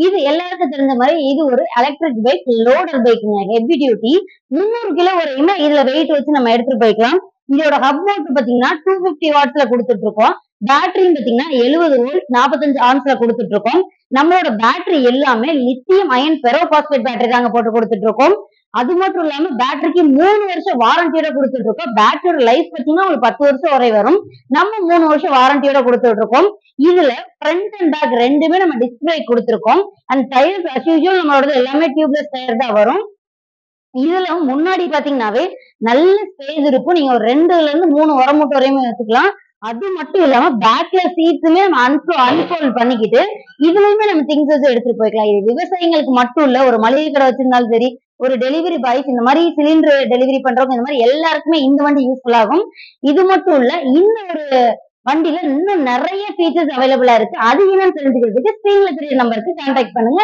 இது எல்லாருக்கும் தெரிஞ்ச மாதிரி இது ஒரு எலக்ட்ரிக் பைக், லோடர் பைக்குங்க, ஹெவி டியூட்டி. 300 கிலோ வரையுமே இதுல வெயிட் வச்சு நம்ம எடுத்துட்டு போய்க்கலாம். இதோட ஹப் மோட்டர் பாத்தீங்கன்னா 250 வாட்ஸ்ல கொடுத்துட்டு இருக்கோம். பேட்டரியும் பாத்தீங்கன்னா 70 வோல்ட் 45 ஆம்ஸ்ல கொடுத்துட்டு இருக்கோம். நம்மளோட பேட்டரி எல்லாமே லித்தியம் அயன் பெரோபாஸ்பேட் பேட்டரி தாங்க போட்டு கொடுத்துட்டு இருக்கோம். அது மட்டும் இல்லாம பேட்டரிக்கு 3 வருஷம் வாரண்டியோட கொடுத்துட்டு இருக்கோம். பேட்டரியோட லைஃப் பாத்தீங்கன்னா ஒரு 10 வருஷம் வரை வரும். நம்ம 3 வருஷம் வாரண்டியோட கொடுத்துட்டு இருக்கோம். இதுல ஃப்ரண்ட் அண்ட் பேக் ரெண்டுமே நம்ம டிஸ்பிளே கொடுத்துருக்கோம். அண்ட் டயர்ஸ் அஸ் யூசுவல் நம்மளோட எல்லாமே டியூப்லெஸ் டயர் தான் வரும். இதுல முன்னாடி பாத்தீங்கன்னாவே நல்ல ஸ்பேஸ் இருக்கும். நீங்க ஒரு 2ல இருந்து 3 உரமூட்டை வரையுமே வச்சுக்கலாம். அது மட்டும் இல்லாம பேக்ல சீட்ஸுமே நம்ம அன்ஃபோல்ட் பண்ணிக்கிட்டு இதுலயுமே நம்ம திங்ஸ் வச்சு எடுத்துட்டு போய்க்கலாம். இது விவசாயிகளுக்கு மட்டும் இல்ல, ஒரு மளிகை கடை வச்சிருந்தாலும் சரி, ஒரு டெலிவரி பாய்ஸ், இந்த மாதிரி சிலிண்டர் டெலிவரி பண்றவங்க, இந்த மாதிரி எல்லாருக்குமே இந்த வண்டி யூஸ்ஃபுல் ஆகும். இது மட்டும் இல்ல, இந்த ஒரு வண்டியில இன்னும் நிறைய ஃபீச்சர்ஸ் அவைலபிளா இருக்கு. அது என்னன்னு தெரிஞ்சுக்கிறதுக்கு ஸ்கிரீன்ல தெரிய நம்பருக்கு கான்டாக்ட் பண்ணுங்க.